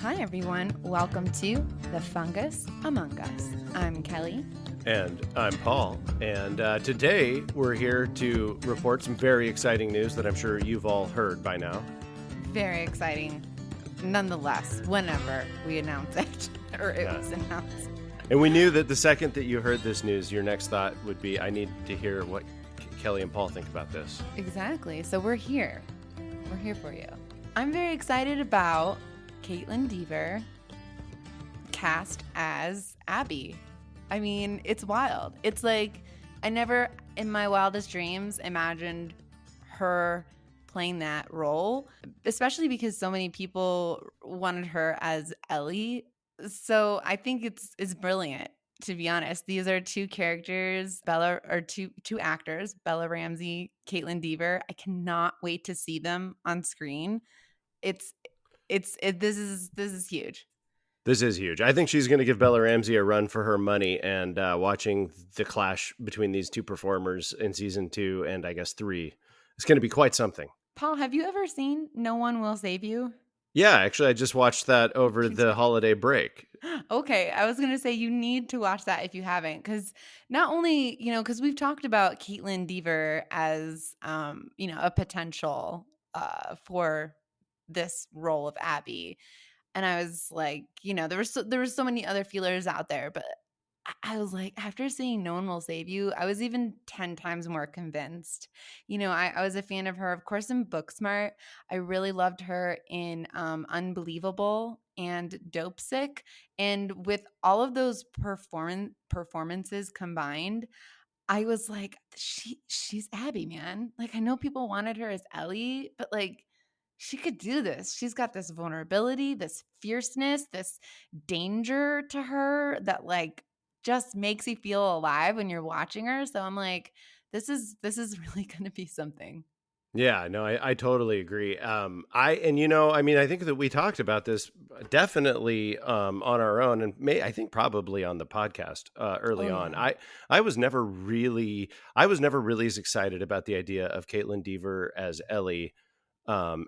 Hi, everyone. Welcome to The Fungus Among Us. I'm Kelly. And I'm Paul. And today we're here to report some very exciting news that I'm sure you've all heard by now. Very exciting, nonetheless, whenever we announce it or it was announced. And we knew that the second that you heard this news, your next thought would be, I need to hear what Kelly and Paul think about this. Exactly. So we're here. We're here for you. I'm very excited about Kaitlyn Dever cast as Abby. I mean, it's wild. It's like I never in my wildest dreams imagined her playing that role, especially because so many people wanted her as Ellie. So I think it's brilliant, to be honest. These are two characters, two actors, Bella Ramsey, Kaitlyn Dever. I cannot wait to see them on screen. This is huge. This is huge. I think she's going to give Bella Ramsey a run for her money, and watching the clash between these two performers in season 2 and I guess 3 is going to be quite something. Paul, have you ever seen No One Will Save You? Yeah, actually, I just watched that over the holiday break. Okay, I was going to say you need to watch that if you haven't, because not only, because we've talked about Kaitlyn Dever as, a potential for this role of Abby. And I was like, there were so many other feelers out there, but I was like, after seeing No One Will Save You, I was even 10 times more convinced. I was a fan of her, of course, in Booksmart. I really loved her in Unbelievable and Dope Sick. And with all of those performances combined, I was like, she's Abby, man. Like, I know people wanted her as Ellie, but like, she could do this. She's got this vulnerability, this fierceness, this danger to her that like just makes you feel alive when you're watching her. So I'm like, this is really going to be something. Yeah, no, I totally agree. I think that we talked about this definitely on our own, and I think probably on the podcast early Oh on. yeah. I was never really as excited about the idea of Kaitlyn Dever as Ellie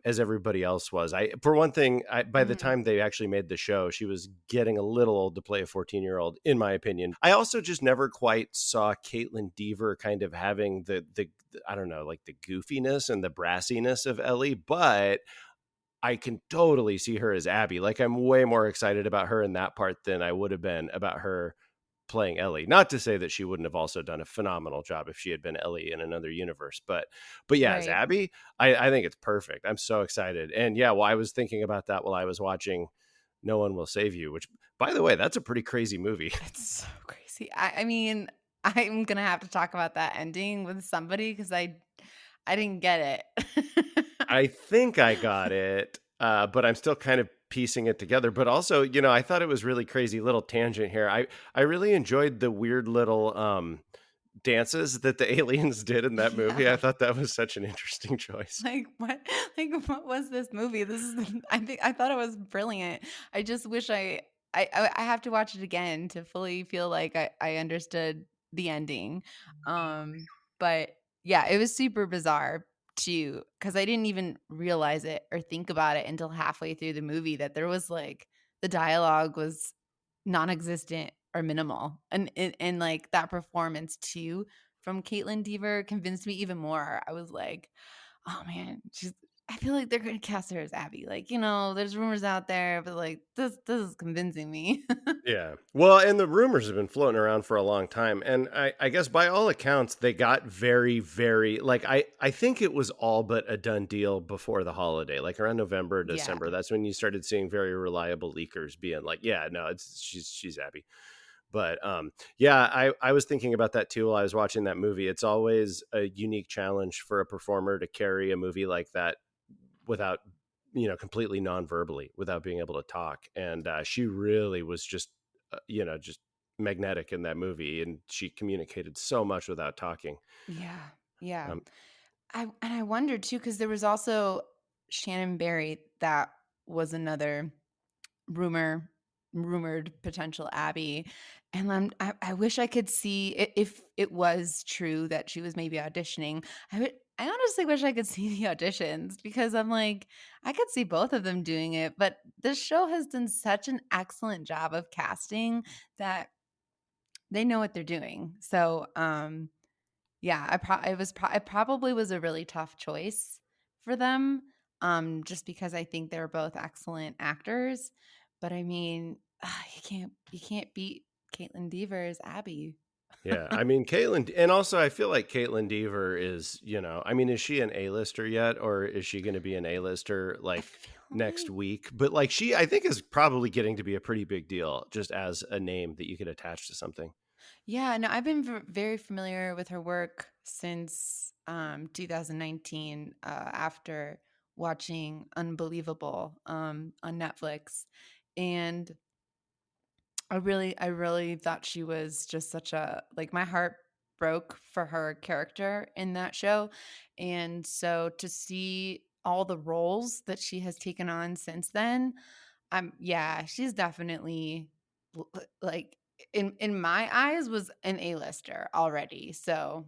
as everybody else was. For one thing, by the Mhm. time they actually made the show, she was getting a little old to play a 14-year-old, in my opinion. I also just never quite saw Kaitlyn Dever kind of having the I don't know, like the goofiness and the brassiness of Ellie, but I can totally see her as Abby. Like, I'm way more excited about her in that part than I would have been about her playing Ellie. Not to say that she wouldn't have also done a phenomenal job if she had been Ellie in another universe, but yeah, as Right. Abby, I think it's perfect. I'm so excited. And yeah, well, I was thinking about that while I was watching No One Will Save You, which, by the way, that's a pretty crazy movie. It's so crazy. I mean, I'm gonna have to talk about that ending with somebody because I didn't get it. I think I got it, but I'm still kind of piecing it together. But also, I thought it was really crazy. Little tangent here. I really enjoyed the weird little dances that the aliens did in that movie. I Yeah. thought that was such an interesting choice. Like what? Like what was this movie? This is I thought it was brilliant. I just wish I have to watch it again to fully feel like I understood the ending. But yeah, it was super bizarre too because I didn't even realize it or think about it until halfway through the movie that there was like the dialogue was non-existent or minimal. And like that performance too from Kaitlyn Dever convinced me even more. I was like, oh man, I feel like they're gonna cast her as Abby. Like, there's rumors out there, but like this is convincing me. Yeah. Well, and the rumors have been floating around for a long time. And I guess by all accounts, they got very, very, like, I think it was all but a done deal before the holiday, like around November, Yeah. December. That's when you started seeing very reliable leakers being like, yeah, no, she's Abby. But yeah, I was thinking about that too while I was watching that movie. It's always a unique challenge for a performer to carry a movie like that without, completely non-verbally, without being able to talk. And she really was just magnetic in that movie, and she communicated so much without talking. Yeah. Yeah. Um, I wondered too, because there was also Shannon Barry that was another rumor rumored potential Abby. And I wish I could see if it was true that she was maybe auditioning. I honestly wish I could see the auditions because I'm like, I could see both of them doing it, but this show has done such an excellent job of casting that they know what they're doing. So, yeah, it probably was a really tough choice for them, just because I think they're both excellent actors. But I mean, you can't beat Kaitlyn Dever as Abby. Yeah, I mean, Caitlin, and also I feel like Caitlin Dever is, I mean, is she an A-lister yet, or is she going to be an A-lister I like feel next like week? But like she, I think, is probably getting to be a pretty big deal just as a name that you could attach to something. yeah, no, I've been very familiar with her work since 2019 after watching Unbelievable on Netflix. And I really thought she was just such a like my heart broke for her character in that show. And so to see all the roles that she has taken on since then, yeah, she's definitely like in my eyes was an A-lister already. So,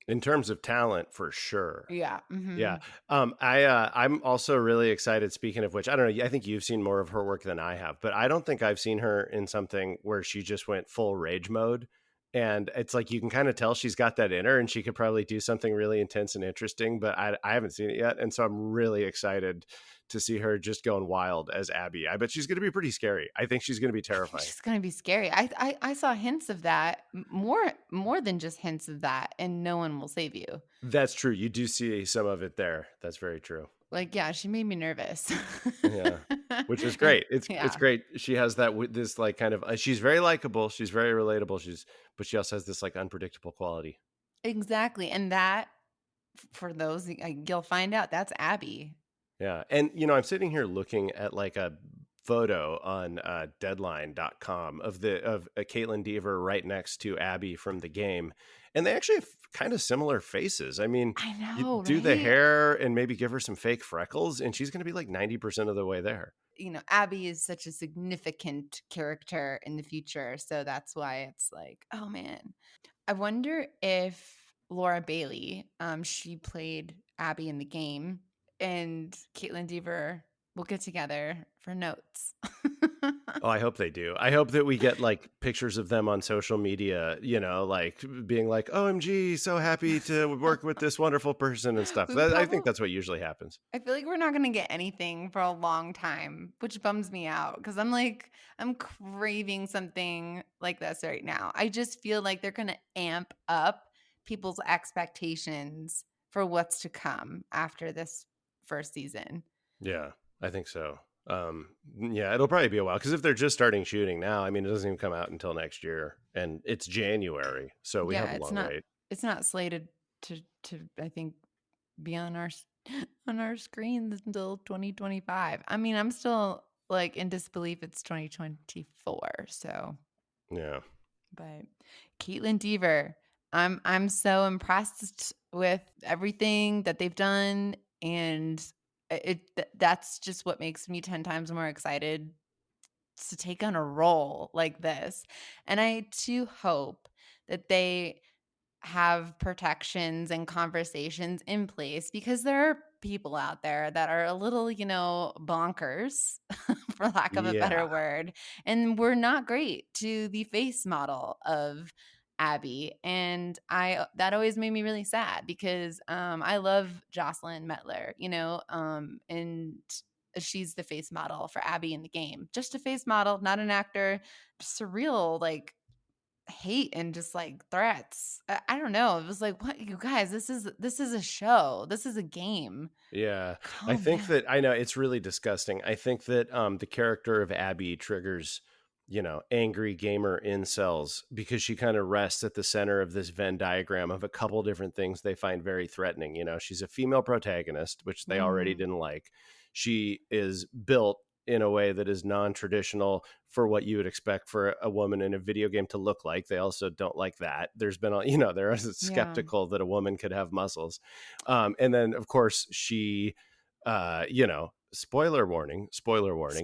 In terms of talent, for sure. yeah. Yeah. Mhm. I'm also really excited. Speaking of which, I don't know. I think you've seen more of her work than I have, but I don't think I've seen her in something where she just went full rage mode. And it's like you can kind of tell she's got that in her, and she could probably do something really intense and interesting. But I haven't seen it yet, and so I'm really excited to see her just going wild as Abby. I bet she's going to be pretty scary. I think she's going to be I think terrifying. she's gonna be scary. I saw hints of that, more than just hints of that, and No One Will Save You. That's true. You do see some of it there. That's very true. Like, yeah, she made me nervous. Yeah, which is great. It's Yeah, great. She has that with this like kind of she's very likable, she's very relatable, but she also has this like unpredictable quality. exactly, and that for those, you'll find out that's Abby. Yeah. And I'm sitting here looking at like a photo on deadline.com of Caitlin Dever right next to Abby from the game. And they actually have kind of similar faces. I mean, I you know, do the right? hair and maybe give her some fake freckles, and she's going to be like 90% of the way there. Abby is such a significant character in the future, so that's why it's like, oh man. I wonder if Laura Bailey, she played Abby in the game, and Caitlin Dever will get together for notes. Oh, I hope they do. I hope that we get like pictures of them on social media, like being like, OMG, so happy to work with this wonderful person and stuff. we I think probably that's what usually happens. I feel like we're not gonna get anything for a long time, which bums me out because I'm like, I'm craving something like this right now. I just feel like they're gonna amp up people's expectations for what's to come after this first season. Yeah, I think so. Yeah, it'll probably be a while because if they're just starting shooting now, I mean, it doesn't even come out until next year, and it's January, so we have Yeah, a long wait. it's not slated to I think be on on our screens until 2025. I mean, I'm still like in disbelief it's 2024. So, Yeah, but Caitlin Dever, I'm so impressed with everything that they've done, and that's just what makes me 10 times more excited to take on a role like this. And I too hope that they have protections and conversations in place because there are people out there that are a little, bonkers, for lack of a yeah, better word. And we're not great to the face model of Abby. And that always made me really sad because I love Jocelyn Mettler, and she's the face model for Abby in the game. Just a face model, not an actor. Surreal, like hate and just like threats. I don't know. It was like, what you guys, this is a show. This is a game. yeah. I Calm think down. that I know it's really disgusting. I think that the character of Abby triggers, angry gamer incels because she kind of rests at the center of this Venn diagram of a couple different things they find very threatening. She's a female protagonist, which they already Mhm. didn't like. She is built in a way that is non-traditional for what you would expect for a woman in a video game to look like. They also don't like that. There's been they're Yeah. skeptical that a woman could have muscles. And then of course she spoiler warning.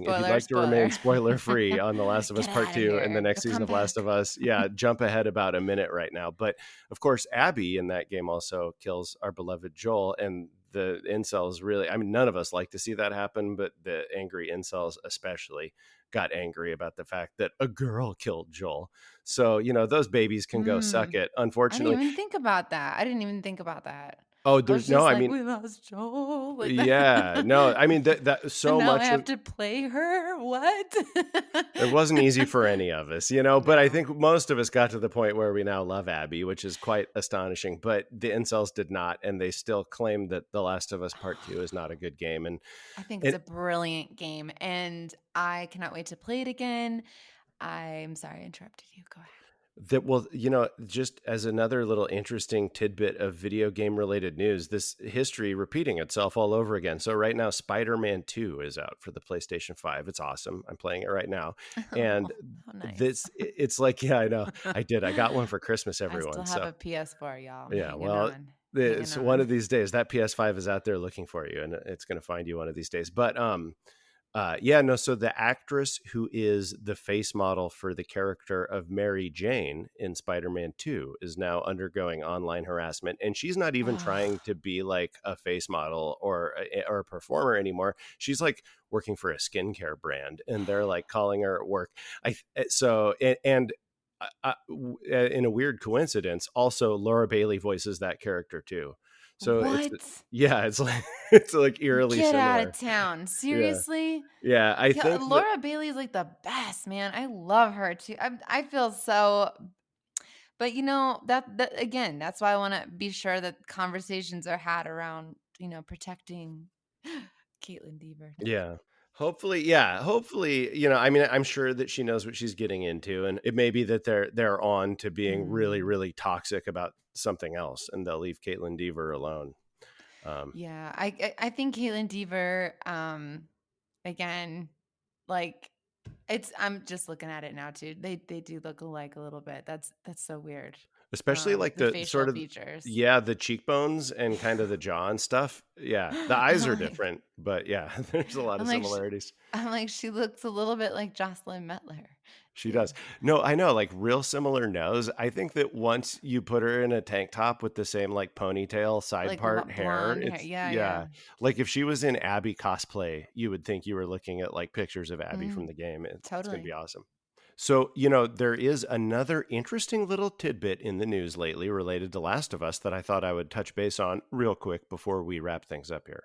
If you'd Spoiler, like to remain spoiler. spoiler free on The Last of Us Get Part out of 2 and the here. next You'll season come of Last of back. Us, yeah, jump ahead about a minute right now. But of course, Abby in that game also kills our beloved Joel, and the incels really, I mean, none of us like to see that happen, but the angry incels especially got angry about the fact that a girl killed Joel. So, those babies can go suck Mm. it. I didn't Unfortunately, even think about that. I didn't even think about that. oh, I there's was no, just I like, mean, we lost Joel, like that. yeah, no, I mean that And so now I much have of to play her? What? it wasn't easy for any of us, but I No. think most of us got to the point where we now love Abby, which is quite astonishing. But the incels did not, and they still claim that The Last of Us Part 2 is not a good game. And I think it's a it, brilliant game, and I cannot wait to play it again. I'm sorry I interrupted you. Go ahead. That well, just as another little interesting tidbit of video game related news, this history repeating itself all over again. So right now, Spider-Man 2 is out for the PlayStation 5. It's awesome. I'm playing it right now. Oh, And how nice. it's like, yeah, I know. I did. I got one for Christmas, I still everyone. have So a PS4, y'all. I'm yeah, hanging well, on. Hanging it's one on. of these days that PS5 is out there looking for you, and it's going to find you one of these days. But yeah, no. So the actress who is the face model for the character of Mary Jane in Spider-Man 2 is now undergoing online harassment, and she's not even Oh, trying to be like a face model or a performer anymore. She's like working for a skincare brand, and they're like calling her at work. I so and. In a weird coincidence, also Laura Bailey voices that character too. So what? yeah, it's like it's like eerily Get out of similar. town. Yeah. Seriously? Yeah, I Yeah, think that Laura Bailey is like the best, man. I love her too. I feel so, but that again, that's why I want to be sure that conversations are had around, protecting Kaitlyn Dever. yeah. Hopefully, yeah, hopefully, I mean, I'm sure that she knows what she's getting into, and it may be that they're on to being really, Mm. really toxic about something else, and they'll leave Caitlin Dever alone. Um, Yeah, I think Kaitlyn Dever, again, like I'm just looking at it now too. They do look alike a little bit. That's so weird. Especially like The the facial sort of features. yeah, the cheekbones and kind of the jaw and stuff. Yeah, the eyes are I'm like, different, but yeah, there's a lot I'm of like, similarities. she looks a little bit like Jocelyn Mettler She too, does. No, I know, like real similar nose. I think that once you put her in a tank top with the same like ponytail side like part hair, blonde hair. it's Yeah, yeah. yeah. Like if she was in Abby cosplay, you would think you were looking at like pictures of Abby from Mm, the game. It's going to be totally. awesome. So, there is another interesting little tidbit in the news lately related to Last of Us that I thought I would touch base on real quick before we wrap things up here.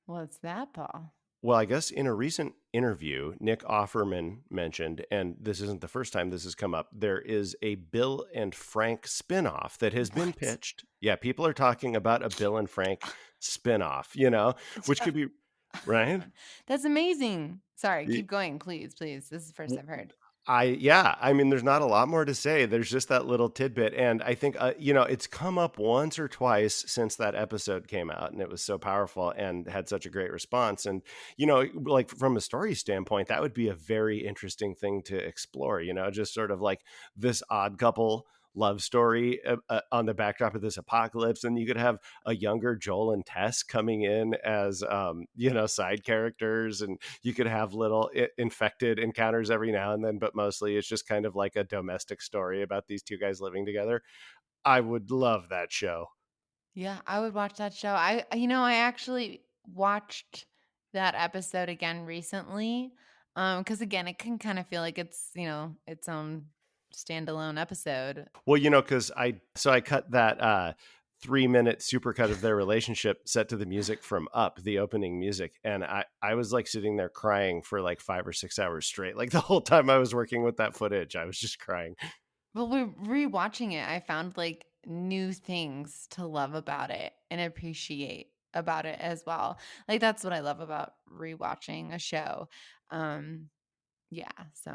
What's that, Paul? Well, I guess in a recent interview, Nick Offerman mentioned, and this isn't the first time this has come up, there is a Bill and Frank spinoff that has been What? pitched. Yeah, people are talking about a Bill and Frank spinoff, which could be, right? That's amazing. Sorry, keep going, please, please. This is the first I've heard. Yeah, I mean, there's not a lot more to say. There's just that little tidbit, and I think it's come up once or twice since that episode came out, and it was so powerful and had such a great response. And like from a story standpoint, that would be a very interesting thing to explore. Just sort of like this odd couple love story on the backdrop of this apocalypse, and you could have a younger Joel and Tess coming in as side characters, and you could have little infected encounters every now and then, but mostly it's just kind of like a domestic story about these two guys living together. I would love that show. Yeah, I would watch that show. I actually watched that episode again recently. Because again, it can kind of feel like it's, its own standalone episode. Well, because I cut that 3-minute supercut of their relationship set to the music from Up, the opening music, and I was like sitting there crying for like 5 or 6 hours straight. Like the whole time I was working with that footage, I was just crying. Well, we're rewatching it. I found like new things to love about it and appreciate about it as well. Like that's what I love about rewatching a show. Um, yeah, so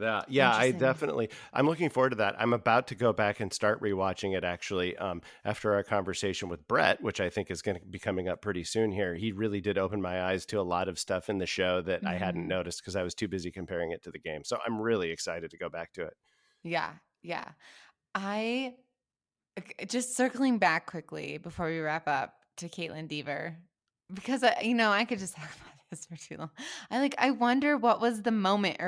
Yeah, interesting. I'm looking forward to that. I'm about to go back and start rewatching it actually after our conversation with Brett, which I think is going to be coming up pretty soon here. He really did open my eyes to a lot of stuff in the show that I hadn't Mhm. noticed because I was too busy comparing it to the game. So I'm really excited to go back to it. Yeah, yeah. I just circling back quickly before we wrap up to Kaitlyn Dever. because I could just talk about this for too long. I wonder what was the moment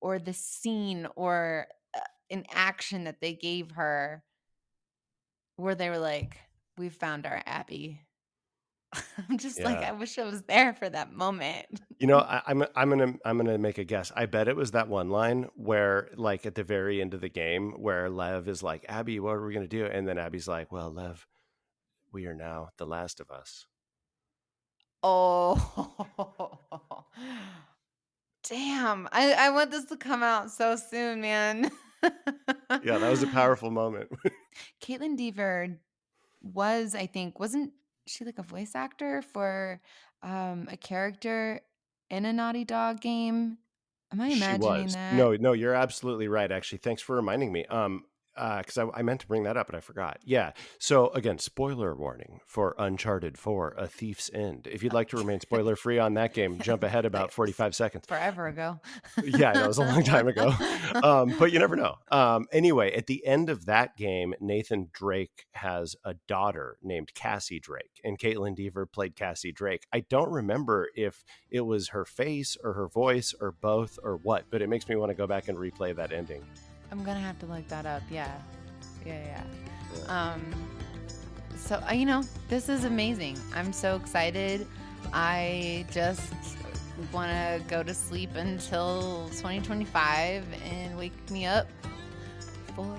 or the scene or an action that they gave her where they were like, "We found our Abby." I'm just like, Yeah. I wish I was there for that moment. I'm gonna make a guess. I bet it was that one line where, like, at the very end of the game, where Lev is like, "Abby, what are we gonna do?" And then Abby's like, "Well, Lev, we are now the last of us." Oh, damn. I want this to come out so soon, man. Yeah, that was a powerful moment. Kaitlyn Dever was, I think, wasn't she like a voice actor for a character in a Naughty Dog game? Am I She imagining was. that? No, no, you're absolutely right, actually. Thanks for reminding me. 'Cause I meant to bring that up, but I forgot. Yeah. So again, spoiler warning for Uncharted 4: A Thief's End. If you'd like to remain spoiler free on that game, jump ahead about Like 45 seconds. forever ago. Yeah, I know, it was a long time ago. But you never know. Anyway, at the end of that game, Nathan Drake has a daughter named Cassie Drake, and Kaitlyn Dever played Cassie Drake. I don't remember if it was her face or her voice or both or what, but it makes me want to go back and replay that ending. I'm gonna have to look that up. Yeah, yeah, Yeah. yeah. So this is amazing. I'm so excited. I just want to go to sleep until 2025 and wake me up for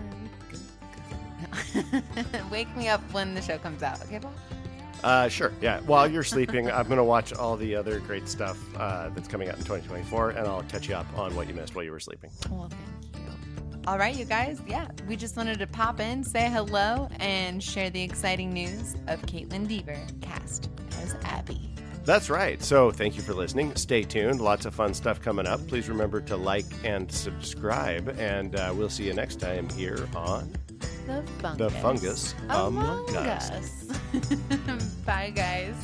wake me up when the show comes out. Okay, Paul? Sure. Yeah. While you're sleeping, I'm going to watch all the other great stuff that's coming out in 2024, and I'll catch you up on what you missed while you were sleeping. Well, thank you. All right, you guys. Yeah, we just wanted to pop in, say hello, and share the exciting news of Kaitlyn Dever cast as Abby. That's right. So thank you for listening. Stay tuned. Lots of fun stuff coming up. Please remember to like and subscribe, and we'll see you next time here on The The Fungus Among Among Us. Us. Bye, guys.